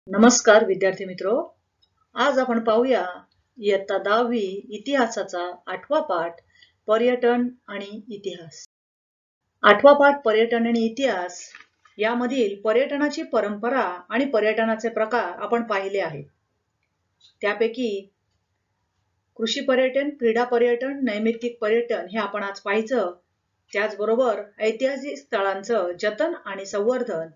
नमस्कार विद्यार्थी मित्रो. आज आपण पाहूया इयत्ता 10वी इतिहासाचा 8वा पाठ पर्यटन आणि इतिहास. 8वा पाठ पर्यटन आणि इतिहास यामधील पर्यटनाची परंपरा आणि पर्यटनाचे प्रकार आपण पाहिले आहेत. त्यापैकी कृषी पर्यटन, क्रीडा पर्यटन, नैमित्तिक पर्यटन हे आपण आज पाहायचं. त्याचबरोबर ऐतिहासिक स्थळांचं जतन आणि संवर्धन,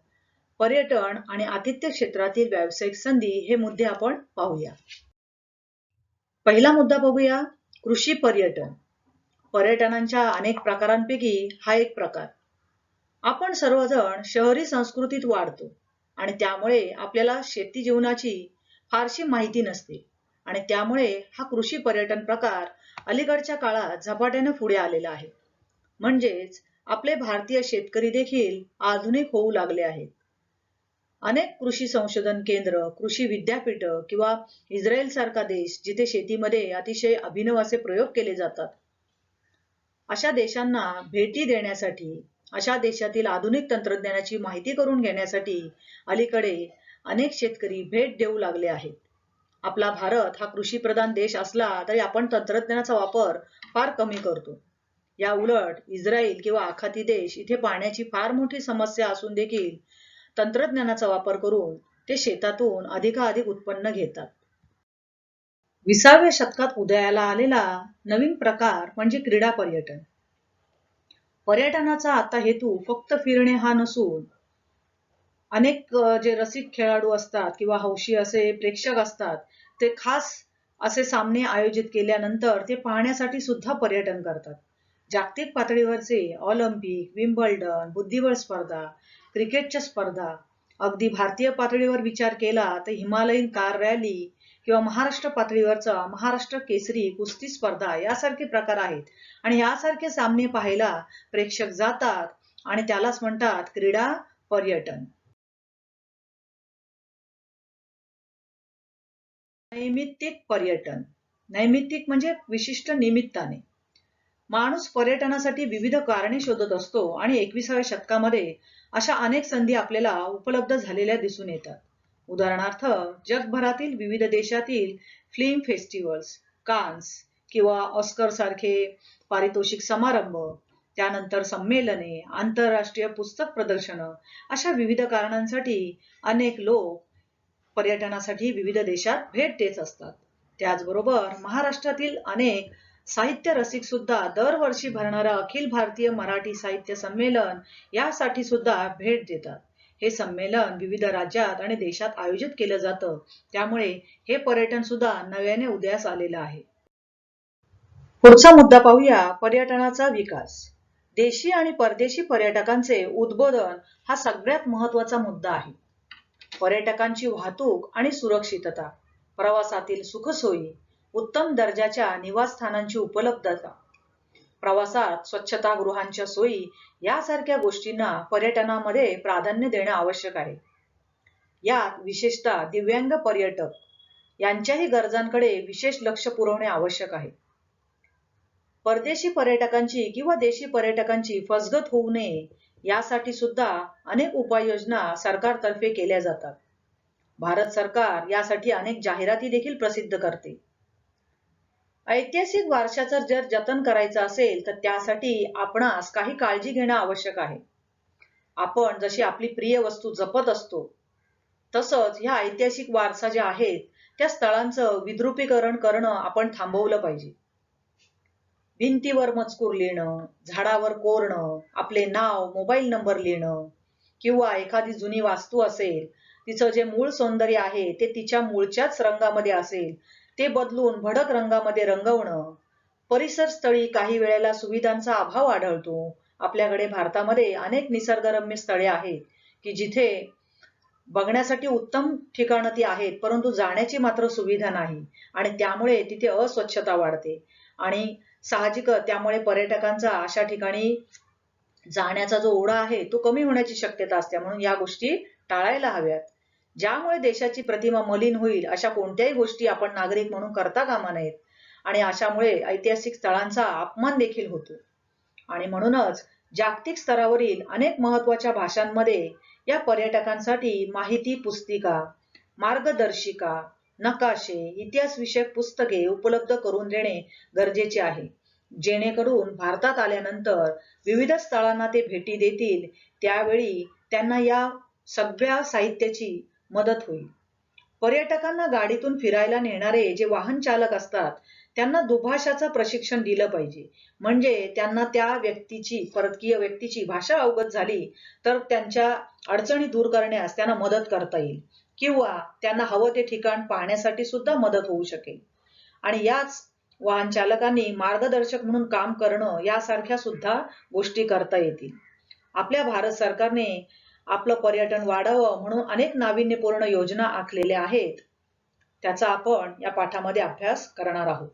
पर्यटन आणि आतिथ्य क्षेत्रातील व्यावसायिक संधी हे मुद्दे आपण पाहूया. पहिला मुद्दा बघूया, कृषी पर्यटन. पर्यटनांच्या अनेक प्रकारांपैकी हा एक प्रकार. आपण सर्वजण शहरी संस्कृतीत वाढतो आणि त्यामुळे आपल्याला शेती जीवनाची फारशी माहिती नसते आणि त्यामुळे हा कृषी पर्यटन प्रकार अलीकडच्या काळात झपाट्याने पुढे आलेला आहे. म्हणजेच आपले भारतीय शेतकरी देखील आधुनिक होऊ लागले आहेत. अनेक कृषी संशोधन केंद्र, कृषी विद्यापीठ किंवा इस्रायल सारखा देश जिथे शेतीमध्ये अतिशय अभिनव असे प्रयोग केले जातात, अशा देशांना भेटी देण्यासाठी, अशा देशातील आधुनिक तंत्रज्ञानाची माहिती करून घेण्यासाठी अलीकडे अनेक शेतकरी भेट देऊ लागले आहेत. आपला भारत हा कृषी प्रधान देश असला तरी आपण तंत्रज्ञानाचा वापर फार कमी करतो. या उलट इस्रायल किंवा आखाती देश इथे पाण्याची फार मोठी समस्या असून देखील तंत्रज्ञानाचा वापर करून ते शेतातून अधिकाधिक उत्पन्न घेतात. 20व्या शतकात उदयाला आलेला नवीन प्रकार म्हणजे क्रीडा पर्यटन. पर्यटनाचा आता हेतू फक्त फिरणे हा नसून अनेक जे रसिक खेळाडू असतात किंवा हौशी असे प्रेक्षक असतात, ते खास असे सामने आयोजित केल्यानंतर ते पाहण्यासाठी सुद्धा पर्यटन करतात. जागतिक पातळीवरचे ऑलिम्पिक, विम्बल्डन, बुद्धिबळ स्पर्धा, क्रिकेटच्या स्पर्धा, अगदी भारतीय पातळीवर विचार केला तर हिमालयीन कार रॅली किंवा महाराष्ट्र पातळीवरचा महाराष्ट्र केसरी कुस्ती स्पर्धा यासारखे प्रकार आहेत आणि यासारखे सामने पाहायला प्रेक्षक जातात आणि त्यालाच म्हणतात क्रीडा पर्यटन. नैमित्तिक पर्यटन. नैमित्तिक म्हणजे विशिष्ट निमित्ताने. माणूस पर्यटनासाठी विविध कारणे शोधत असतो आणि 21व्या शतकामध्ये अशा अनेक संधी आपल्याला उपलब्ध झालेल्या दिसून येतात. उदाहरणार्थ, जगभरातील विविध देशातील फिल्म फेस्टिवल्स, कान्स किंवा ऑस्कर सारखे पारितोषिक समारंभ, त्यानंतर संमेलने, आंतरराष्ट्रीय पुस्तक प्रदर्शनं, अशा विविध कारणांसाठी अनेक लोक पर्यटनासाठी विविध देशात भेट देत असतात. त्याचबरोबर महाराष्ट्रातील अनेक साहित्य रसिक सुद्धा दरवर्षी भरणारा अखिल भारतीय मराठी साहित्य संमेलन यासाठी सुद्धा भेट देतात. हे संमेलन विविध राज्यात आणि देशात आयोजित केलं जातं, त्यामुळे हे पर्यटन सुद्धा नव्याने उदयास आलेलं आहे. पुढचा मुद्दा पाहूया, पर्यटनाचा विकास. देशी आणि परदेशी पर्यटकांचे उद्बोधन हा सगळ्यात महत्त्वाचा मुद्दा आहे. पर्यटकांची वाहतूक आणि सुरक्षितता, प्रवासातील सुखसोयी, उत्तम दर्जाच्या निवासस्थानांची उपलब्धता, प्रवासात स्वच्छतागृहांच्या सोयी यासारख्या गोष्टींना पर्यटनामध्ये प्राधान्य देणे आवश्यक आहे. यात विशेषतः दिव्यांग पर्यटक यांच्याही गरजांकडे विशेष लक्ष पुरवणे आवश्यक आहे. परदेशी पर्यटकांची किंवा देशी पर्यटकांची फसगत होऊ नये यासाठी सुद्धा अनेक उपाययोजना सरकारतर्फे केल्या जातात. भारत सरकार यासाठी अनेक जाहिराती देखील प्रसिद्ध करते. ऐतिहासिक वारशाचं जर जतन करायचं असेल तर त्यासाठी आपणास काही काळजी घेणं आवश्यक आहे. आपण जशी आपली प्रिय वस्तू जपत असतो, तसंच ह्या ऐतिहासिक वारसा ज्या आहेत त्या स्थळांचं विद्रुपीकरण करणं आपण थांबवलं पाहिजे. भिंतीवर मजकूर लिहिणं, झाडावर कोरणं, आपले नाव, मोबाईल नंबर लिहिणं किंवा एखादी जुनी वास्तू असेल, तिचं जे मूळ सौंदर्य आहे ते तिच्या मूळच्याच रंगामध्ये असेल, ते बदलून भडक रंगामध्ये रंगवणं. परिसर स्थळी काही वेळेला सुविधांचा अभाव आढळतो. आपल्याकडे भारतामध्ये अनेक निसर्गरम्य स्थळे आहेत की जिथे बघण्यासाठी उत्तम ठिकाणं ती आहेत, परंतु जाण्याची मात्र सुविधा नाही आणि त्यामुळे तिथे अस्वच्छता वाढते आणि साहजिकच त्यामुळे पर्यटकांचा अशा ठिकाणी जाण्याचा जो ओढा आहे तो कमी होण्याची शक्यता असते. म्हणून या गोष्टी टाळायला हव्यात. ज्यामुळे देशाची प्रतिमा मलिन होईल अशा कोणत्याही गोष्टी आपण नागरिक म्हणून करता कामा नयेत आणि अशामुळे ऐतिहासिक स्थळांचा अपमान देखील होतो. आणि म्हणूनच जागतिक स्तरावरील अनेक महत्त्वाच्या भाषांमध्ये या पर्यटकांसाठी माहिती पुस्तिका, मार्गदर्शिका, नकाशे, इतिहास विषयक पुस्तके उपलब्ध करून देणे गरजेचे आहे, जेणेकरून भारतात आल्यानंतर विविध स्थळांना ते भेटी देतील त्यावेळी त्यांना या सगळ्या साहित्याची मदत होईल. पर्यटकांना गाडीतून फिरायला नेणारे जे वाहन चालक असतात त्यांना दुभाषाचं प्रशिक्षण दिलं पाहिजे, म्हणजे त्यांना त्या परकीय व्यक्तीची भाषा अवगत झाली तर त्यांच्या अडचणी दूर करण्यास त्यांना मदत करता येईल किंवा त्यांना हवं ते ठिकाण पाहण्यासाठी सुद्धा मदत होऊ शकेल. आणि याच वाहन चालकांनी मार्गदर्शक म्हणून काम करणं यासारख्या सुद्धा गोष्टी करता येतील. आपल्या भारत सरकारने आपलं पर्यटन वाढावं म्हणून अनेक नाविन्यपूर्ण योजना आखलेल्या आहेत. त्याचा आपण या पाठामध्ये अभ्यास करणार आहोत.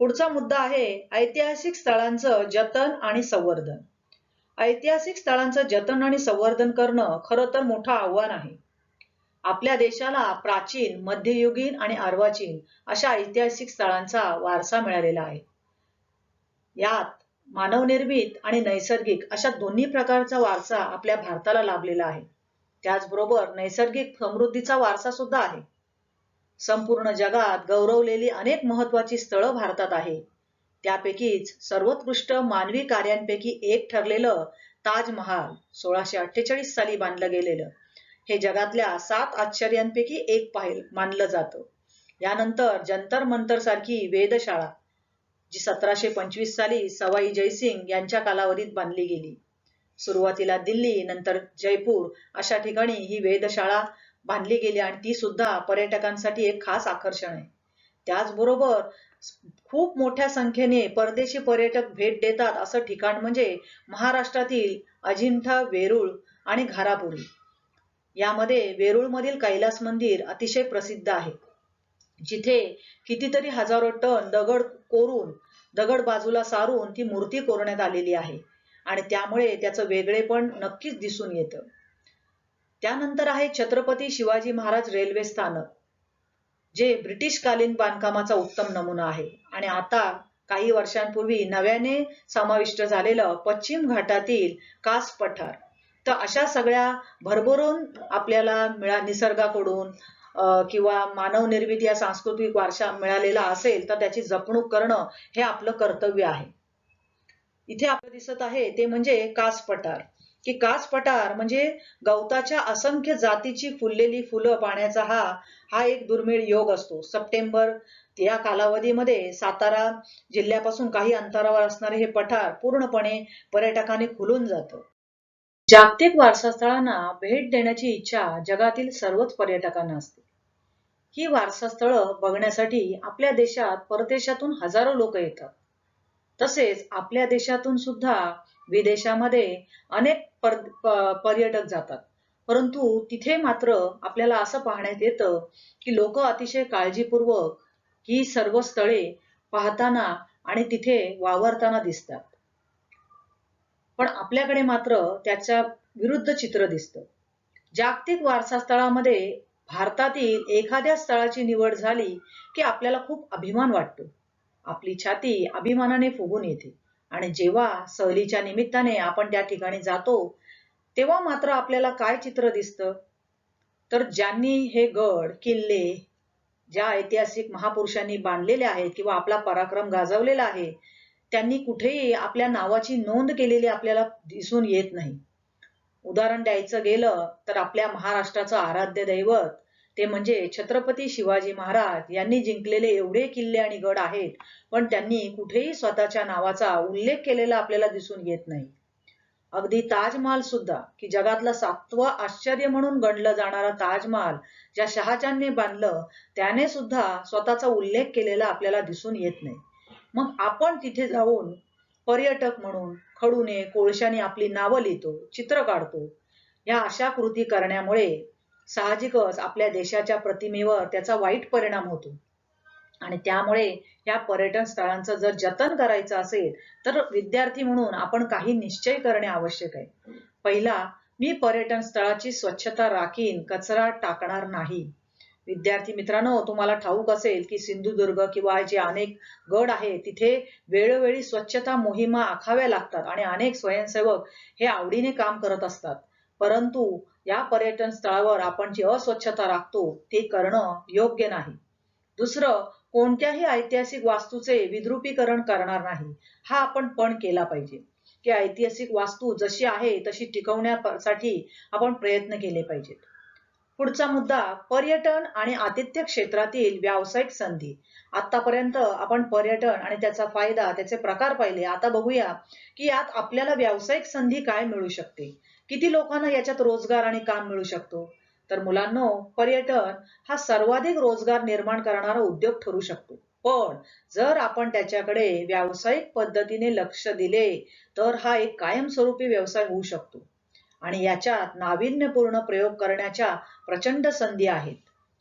पुढचा मुद्दा आहे ऐतिहासिक स्थळांचं जतन आणि संवर्धन. ऐतिहासिक स्थळांचं जतन आणि संवर्धन करणं खरं तर मोठं आव्हान आहे. आपल्या देशाला प्राचीन, मध्ययुगीन आणि अर्वाचीन अशा ऐतिहासिक स्थळांचा वारसा मिळालेला आहे. यात मानवनिर्मित आणि नैसर्गिक अशा दोन्ही प्रकारचा वारसा आपल्या भारताला लाभलेला आहे. त्याचबरोबर नैसर्गिक समृद्धीचा वारसा सुद्धा आहे. संपूर्ण जगात गौरवलेली अनेक महत्वाची स्थळं भारतात आहेत. त्यापैकीच सर्वोत्कृष्ट मानवी कार्यांपैकी एक ठरलेलं ताजमहाल 1648 साली बांधलं गेलेलं हे जगातल्या 7 आश्चर्यांपैकी एक मानलं जातं. यानंतर जंतर मंतर सारखी वेधशाळा जी 1725 साली सवाई जयसिंग यांच्या कालावधीत बांधली गेली. सुरुवातीला दिल्ली, नंतर जयपूर अशा ठिकाणी ही वेधशाळा बांधली गेली आणि ती सुद्धा पर्यटकांसाठी एक खास आकर्षण आहे. त्याचबरोबर खूप मोठ्या संख्येने परदेशी पर्यटक भेट देतात असं ठिकाण म्हणजे महाराष्ट्रातील अजिंठा, वेरूळ आणि घारापुरी. यामध्ये वेरूळमधील कैलास मंदिर अतिशय प्रसिद्ध आहे, जिथे कितीतरी हजारो टन दगड बाजूला सारून ती मूर्ती कोरण्यात आलेली आहे आणि त्यामुळे त्याचं वेगळेपण नक्कीच दिसून येतं. त्यानंतर आहे छत्रपती शिवाजी महाराज रेल्वे स्थानक, जे ब्रिटिशकालीन बांधकामाचा उत्तम नमुना आहे. आणि आता काही वर्षांपूर्वी नव्याने समाविष्ट झालेलं पश्चिम घाटातील कास पठार. तर अशा सगळ्या भरभरून आपल्याला निसर्गाकडून किंवा मानवनिर्मित या सांस्कृतिक वारसा मिळालेला असेल तर त्याची जपणूक करणं हे आपलं कर्तव्य आहे. इथे आपलं दिसत आहे ते म्हणजे कास पठार, की कास पठार म्हणजे गवताच्या असंख्य जातीची फुललेली फुलं पाहण्याचा हा एक दुर्मिळ योग असतो. सप्टेंबर या कालावधीमध्ये सातारा जिल्ह्यापासून काही अंतरावर असणारे हे पठार पूर्णपणे पर्यटकांनी खुलून जातं. जागतिक वारसा स्थळांना भेट देण्याची इच्छा जगातील सर्वच पर्यटकांना असते. ही वारसा स्थळं बघण्यासाठी आपल्या देशात परदेशातून हजारो लोक येतात. तसेच आपल्या देशातून सुद्धा विदेशामध्ये अनेक पर्यटक जातात. परंतु तिथे मात्र आपल्याला असं पाहण्यात येतं की लोक अतिशय काळजीपूर्वक ही सर्व स्थळे पाहताना आणि तिथे वावरताना दिसतात. पण आपल्याकडे मात्र त्याच्या विरुद्ध चित्र दिसतं. जागतिक वारसा स्थळामध्ये भारतातील एखाद्या स्थळाची निवड झाली की आपल्याला खूप अभिमान वाटतो. आपली छाती अभिमानाने फुगून येते आणि जेव्हा सहलीच्या निमित्ताने आपण त्या ठिकाणी जातो तेव्हा मात्र आपल्याला काय चित्र दिसतं, तर ज्यांनी हे गड किल्ले ज्या ऐतिहासिक महापुरुषांनी बांधलेले आहेत किंवा आपला पराक्रम गाजवलेला आहे त्यांनी कुठेही आपल्या नावाची नोंद केलेली आपल्याला दिसून येत नाही. उदाहरण द्यायचं गेलं तर आपल्या महाराष्ट्राचं आराध्य दैवत ते म्हणजे छत्रपती शिवाजी महाराज यांनी जिंकलेले एवढे किल्ले आणि गड आहेत, पण त्यांनी कुठेही स्वतःच्या नावाचा उल्लेख केलेला आपल्याला दिसून येत नाही. अगदी ताजमहाल सुद्धा, की जगातलं 7वं आश्चर्य म्हणून गणलं जाणारा ताजमहाल ज्या शहाजहानने बांधलं त्याने सुद्धा स्वतःचा उल्लेख केलेला आपल्याला दिसून येत नाही. मग आपण तिथे जाऊन पर्यटक म्हणून खडूने कोळशाने आपली नावं लिहितो, चित्र काढतो. या अशा कृती करण्यामुळे साहजिकच आपल्या देशाच्या प्रतिमेवर त्याचा वाईट परिणाम होतो आणि त्यामुळे या पर्यटन स्थळांचं जर जतन करायचं असेल तर विद्यार्थी म्हणून आपण काही निश्चय करणे आवश्यक आहे. पहिला, मी पर्यटन स्थळाची स्वच्छता राखीन, कचरा टाकणार नाही. विद्यार्थी मित्रांनो, तुम्हाला ठाऊक असेल की सिंधुदुर्ग किंवा जे अनेक गड आहेत तिथे वेळोवेळी स्वच्छता मोहिमा आखाव्या लागतात आणि अनेक स्वयंसेवक हे आवडीने काम करत असतात. परंतु या पर्यटन स्थळावर आपण जी अस्वच्छता राखतो ते करणं योग्य नाही. दुसरं, कोणत्याही ऐतिहासिक वास्तूचे विद्रुपीकरण करणार नाही. हा आपण पण केला पाहिजे, की ऐतिहासिक वास्तू जशी आहे तशी टिकवण्यासाठी आपण प्रयत्न केले पाहिजेत. पुढचा मुद्दा, पर्यटन आणि आतिथ्य क्षेत्रातील व्यावसायिक संधी. आतापर्यंत आपण पर्यटन आणि त्याचा फायदा, त्याचे प्रकार पाहिले. आता बघूया की यात आपल्याला व्यावसायिक संधी काय मिळू शकते, किती लोकांना याच्यात रोजगार आणि काम मिळू शकतो. तर मुलांनो, पर्यटन हा सर्वाधिक रोजगार निर्माण करणारा उद्योग ठरू शकतो. पण जर आपण त्याच्याकडे व्यावसायिक पद्धतीने लक्ष दिले तर हा एक कायमस्वरूपी व्यवसाय होऊ शकतो आणि याच्यात नाविन्यपूर्ण प्रयोग करण्याच्या प्रचंड संधी आहेत.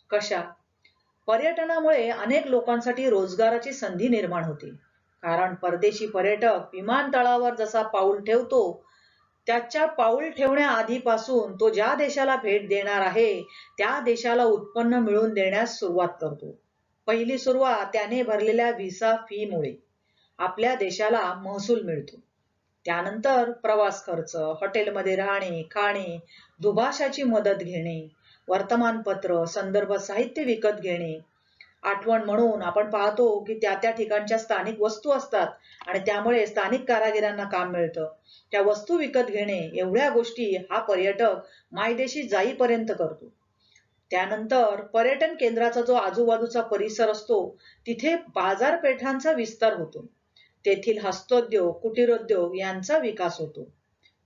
कशा? पर्यटनामुळे अनेक लोकांसाठी रोजगाराची संधी निर्माण होते. कारण परदेशी पर्यटक विमानतळावर जसा पाऊल ठेवतो, त्याच्या पाऊल ठेवण्या आधीपासून तो ज्या देशाला भेट देणार आहे त्या देशाला उत्पन्न मिळवून देण्यास सुरुवात करतो. पहिली सुरुवात त्याने भरलेल्या व्हिसा फी मुळे आपल्या देशाला महसूल मिळतो. त्यानंतर प्रवास खर्च, हॉटेलमध्ये राहणे, खाणे, दुभाषाची मदत घेणे, वर्तमानपत्र, संदर्भ साहित्य विकत घेणे. आठवण म्हणून आपण पाहतो की त्या त्या ठिकाणच्या स्थानिक वस्तू असतात आणि त्यामुळे स्थानिक कारागिरांना काम मिळतं. त्या वस्तू विकत घेणे, एवढ्या गोष्टी हा पर्यटक मायदेशी जाईपर्यंत करतो. त्यानंतर पर्यटन केंद्राचा जो आजूबाजूचा परिसर असतो, तिथे बाजारपेठांचा विस्तार होतो. तेथील हस्तोद्योग, कुटीरोद्योग यांचा विकास होतो.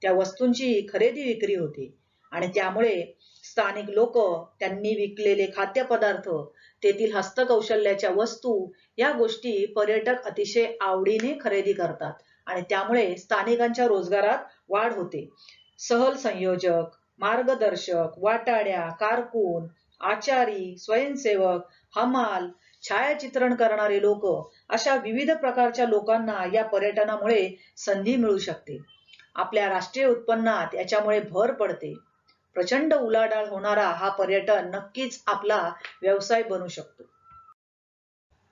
त्या वस्तूंची खरेदी विक्री होते आणि त्यामुळे स्थानिक लोक त्यांनी विकलेले खाद्यपदार्थ, तेथील हस्तकौशल्याच्या वस्तू या गोष्टी पर्यटक अतिशय आवडीने खरेदी करतात आणि त्यामुळे स्थानिकांच्या रोजगारात वाढ होते. सहल संयोजक, मार्गदर्शक, वाटाड्या, कारकून, आचारी, स्वयंसेवक, हमाल, छायाचित्रण करणारे लोक, अशा विविध प्रकारच्या लोकांना या पर्यटनामुळे संधी मिळू शकते. आपल्या राष्ट्रीय उत्पन्नात याच्यामुळे भर पडते. प्रचंड उलाढाल होणारा हा पर्यटन नक्कीच आपला व्यवसाय बनू शकतो.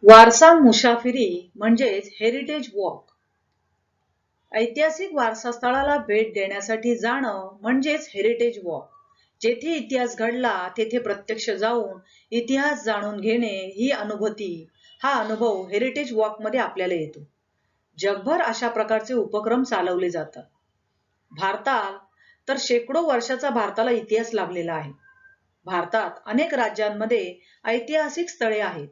वारसा मुसाफिरी म्हणजेच हेरिटेज वॉक. ऐतिहासिक वारसा स्थळाला भेट देण्यासाठी जाणं म्हणजेच हेरिटेज वॉक. जेथे इतिहास घडला तेथे प्रत्यक्ष जाऊन इतिहास जाणून घेणे ही अनुभूती, हा अनुभव हेरिटेज वॉक मध्ये आपल्याला येतो. जगभर अशा प्रकारचे उपक्रम चालवले जातात. भारतात तर शेकडो वर्षाचा भारताला इतिहास लाभलेला आहे. भारतात अनेक राज्यांमध्ये ऐतिहासिक स्थळे आहेत.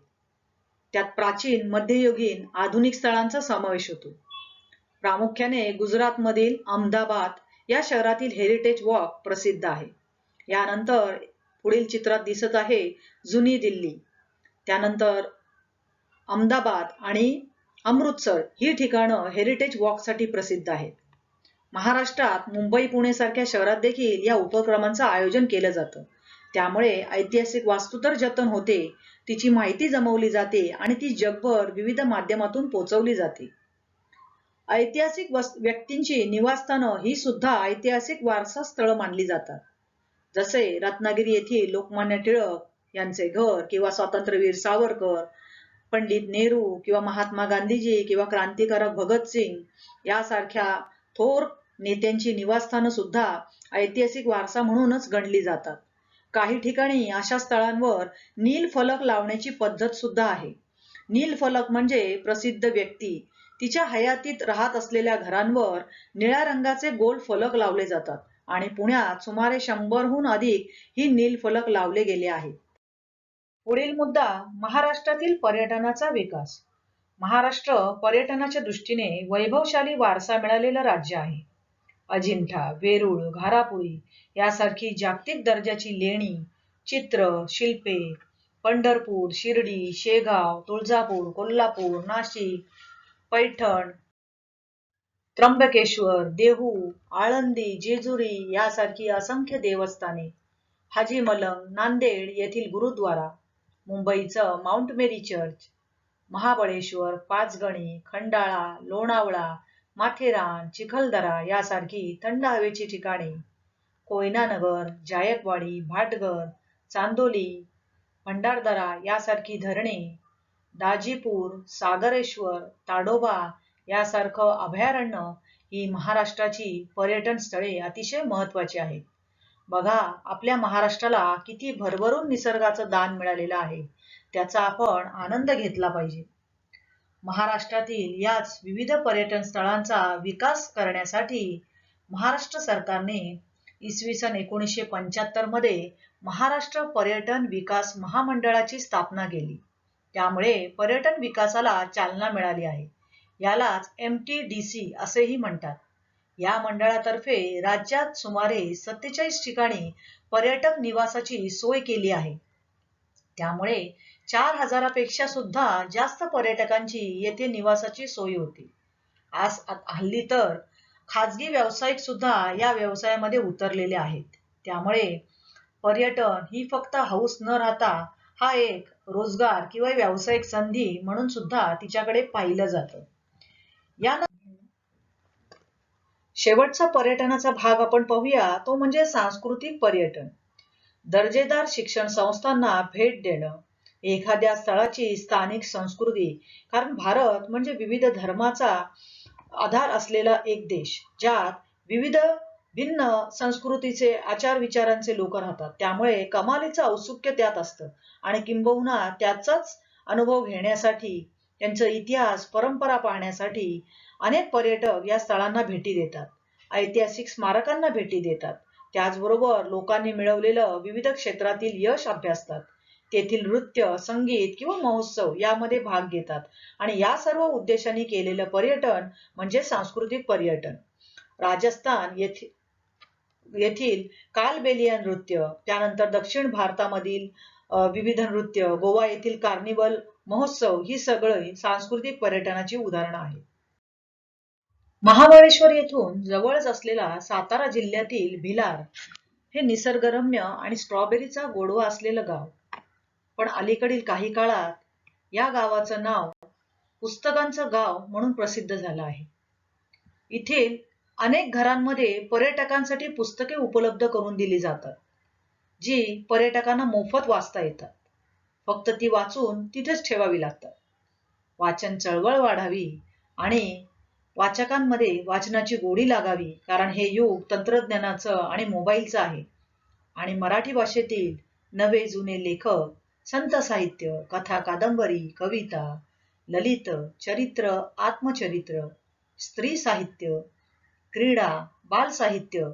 त्यात प्राचीन, मध्ययुगीन, आधुनिक स्थळांचा समावेश होतो. प्रामुख्याने गुजरातमधील अहमदाबाद या शहरातील हेरिटेज वॉक प्रसिद्ध आहे. यानंतर पुढील चित्रात दिसत आहे जुनी दिल्ली. त्यानंतर अहमदाबाद आणि अमृतसर ही ठिकाणं हेरिटेज वॉकसाठी प्रसिद्ध आहेत. महाराष्ट्रात मुंबई, पुणे सारख्या शहरात देखील या उपक्रमांचं आयोजन केलं जातं. त्यामुळे ऐतिहासिक वास्तू तर जतन होते, तिची माहिती जमवली जाते आणि ती जगभर विविध माध्यमातून पोहोचवली जाते. ऐतिहासिक व्यक्तींची निवासस्थानं ही सुद्धा ऐतिहासिक वारसा स्थळ मानली जातात. जसे रत्नागिरी येथील लोकमान्य टिळक यांचे घर किंवा स्वातंत्र्यवीर सावरकर, पंडित नेहरू किंवा महात्मा गांधीजी किंवा क्रांतिकारक भगतसिंग यासारख्या थोर नेत्यांची निवासस्थानं सुद्धा ऐतिहासिक वारसा म्हणूनच गणली जातात. काही ठिकाणी अशा स्थळांवर नील फलक लावण्याची पद्धत सुद्धा आहे. नील फलक म्हणजे प्रसिद्ध व्यक्ती तिच्या हयातीत राहत असलेल्या घरांवर निळ्या रंगाचे गोल फलक लावले जातात आणि पुण्यात सुमारे 100हून अधिक ही नील फलक लावले गेले आहेत. पुढील मुद्दा, महाराष्ट्रातील पर्यटनाचा विकास. महाराष्ट्र पर्यटनाच्या दृष्टीने वैभवशाली वारसा मिळालेलं राज्य आहे. अजिंठा, वेरूळ, घारापुरी यासारखी जागतिक दर्जाची लेणी, चित्र, शिल्पे, पंढरपूर, शिर्डी, शेगाव, तुळजापूर, कोल्हापूर, नाशिक, पैठण, त्र्यंबकेश्वर, देहू, आळंदी, जेजुरी यासारखी असंख्य देवस्थाने, हाजी मलंग, नांदेड येथील गुरुद्वारा, मुंबईचं माउंट मेरी चर्च, महाबळेश्वर, पाचगणी, खंडाळा, लोणावळा, माथेरान, चिखलदरा यासारखी थंड हवेची ठिकाणे, कोयनानगर, जायकवाडी, भाटघर, चांदोली, भंडारदरा यासारखी धरणे, दाजीपूर, सागरेश्वर, ताडोबा यासारखं अभयारण्य ही महाराष्ट्राची पर्यटन स्थळे अतिशय महत्त्वाची आहेत. बघा, आपल्या महाराष्ट्राला किती भरभरून निसर्गाचं दान मिळालेलं आहे, त्याचा आपण आनंद घेतला पाहिजे. महाराष्ट्रातील याच विविध पर्यटन स्थळांचा विकास करण्यासाठी महाराष्ट्र सरकारने इसवी सन 1975 मध्ये महाराष्ट्र पर्यटन विकास महामंडळाची स्थापना केली. त्यामुळे पर्यटन विकासाला चालना मिळाली आहे. यालाच MTDC असेही म्हणतात. या मंडळातर्फे राज्यात सुमारे 47 ठिकाणी पर्यटक निवासाची सोय केली आहे. त्यामुळे 4000पेक्षा सुद्धा जास्त पर्यटकांची येथे निवासाची सोय होती. आज हल्ली तर खाजगी व्यावसायिक सुद्धा या व्यवसायामध्ये उतरलेले आहेत. त्यामुळे पर्यटन ही फक्त हौस न राहता हा एक रोजगार किंवा व्यावसायिक संधी म्हणून सुद्धा तिच्याकडे पाहिलं जातं. शेवटचा पर्यटनाचा भाग आपण पाहूया, तो म्हणजे सांस्कृतिक पर्यटन. दर्जेदार शिक्षण संस्थांना भेट देणं, एखाद्या स्थळाची स्थानिक संस्कृती, कारण भारत म्हणजे विविध धर्माचा आधार असलेला एक देश, ज्यात विविध भिन्न संस्कृतीचे आचार विचारांचे लोक राहतात. त्यामुळे कमालीचं औत्सुक्य त्यात असतं आणि किंबहुना त्याचाच अनुभव घेण्यासाठी, त्यांचा इतिहास परंपरा पाहण्यासाठी अनेक पर्यटक या स्थळांना भेटी देतात. ऐतिहासिक स्मारकांना भेटी देतात. त्याचबरोबर लोकांनी मिळवलेलं विविध क्षेत्रातील यश अभ्यासतात. तेथील नृत्य, संगीत किंवा महोत्सव यामध्ये भाग घेतात आणि या सर्व उद्देशाने केलेलं पर्यटन म्हणजे सांस्कृतिक पर्यटन. राजस्थान येथील कालबेलिया नृत्य, त्यानंतर दक्षिण भारतामधील विविध नृत्य, गोवा येथील कार्निवल महोत्सव ही सगळी सांस्कृतिक पर्यटनाची उदाहरणं आहेत. महाबळेश्वर येथून जवळच असलेला सातारा जिल्ह्यातील भिलार हे निसर्गरम्य आणि स्ट्रॉबेरीचा गोडवा असलेलं गाव. पण अलीकडील काही काळात या गावाचं नाव पुस्तकांचं गाव म्हणून प्रसिद्ध झालं आहे. इथे अनेक घरांमध्ये पर्यटकांसाठी पुस्तके उपलब्ध करून दिली जातात, जी पर्यटकांना मोफत वाचता येतात. फक्त ती वाचून तिथेच ठेवावी लागतात. वाचन चळवळ वाढावी आणि वाचकांमध्ये वाचनाची गोडी लागावी, कारण हे युग तंत्रज्ञानाचं आणि मोबाईलचं आहे. आणि मराठी भाषेतील नवे जुने लेखक, संत साहित्य, कथा कादंबरी, कविता, ललित, चरित्र, आत्मचरित्र, स्त्री साहित्य, क्रीडा, बाल साहित्य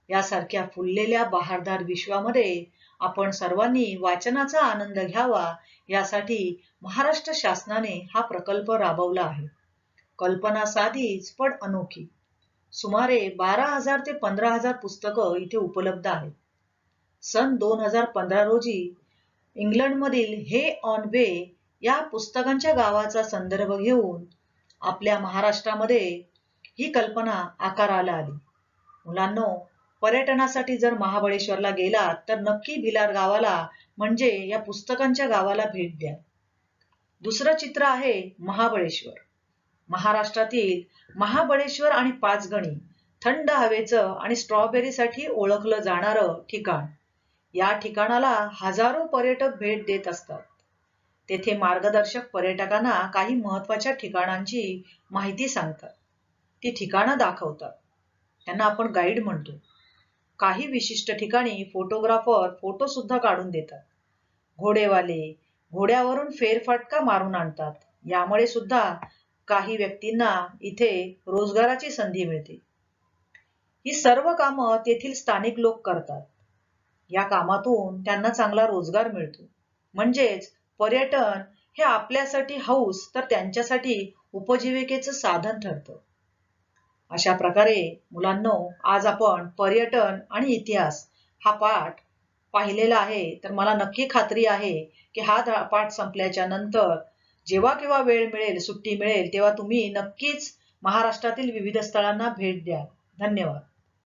यासारख्या फुललेल्या बहारदार विश्वामध्ये आपण सर्वांनी वाचनाचा आनंद घ्यावा, यासाठी महाराष्ट्र शासनाने हा प्रकल्प राबवला आहे. कल्पना साधीच पण अनोखी. सुमारे 12,000 ते 15,000 पुस्तकं इथे उपलब्ध आहेत. सन 2015 रोजी इंग्लंडमधील हे ऑन वे या पुस्तकांच्या गावाचा संदर्भ घेऊन आपल्या महाराष्ट्रामध्ये ही कल्पना आकाराला आली. मुलांनो, पर्यटनासाठी जर महाबळेश्वरला गेलात तर नक्की भिलार गावाला म्हणजे या पुस्तकांच्या गावाला भेट द्या. दुसरं चित्र आहे महाबळेश्वर. महाराष्ट्रातील महाबळेश्वर आणि पाचगणी थंड हवेचं आणि स्ट्रॉबेरीसाठी ओळखलं जाणारं ठिकाण. या ठिकाणाला हजारो पर्यटक भेट देत असतात. तेथे मार्गदर्शक पर्यटकांना काही महत्त्वाच्या ठिकाणांची माहिती सांगतात. ती ठिकाणं दाखवतात. त्यांना आपण गाईड म्हणतो. काही विशिष्ट ठिकाणी फोटोग्राफर फोटो सुद्धा काढून देतात. घोडेवाले घोड्यावरून फेरफटका मारून आणतात. यामुळे सुद्धा काही व्यक्तींना इथे रोजगाराची संधी मिळते. ही सर्व कामं तेथील स्थानिक लोक करतात. या कामातून त्यांना चांगला रोजगार मिळतो. म्हणजेच पर्यटन हे आपल्यासाठी हौस तर त्यांच्यासाठी उपजीविकेचं साधन ठरतं. अशा प्रकारे मुलांनो, आज आपण पर्यटन आणि इतिहास हा पाठ पाहिलेला आहे. तर मला नक्की खात्री आहे की हा पाठ संपल्याच्या नंतर जेव्हा केव्हा वेळ मिळेल, सुट्टी मिळेल, तेव्हा तुम्ही नक्कीच महाराष्ट्रातील विविध स्थळांना भेट द्या. धन्यवाद.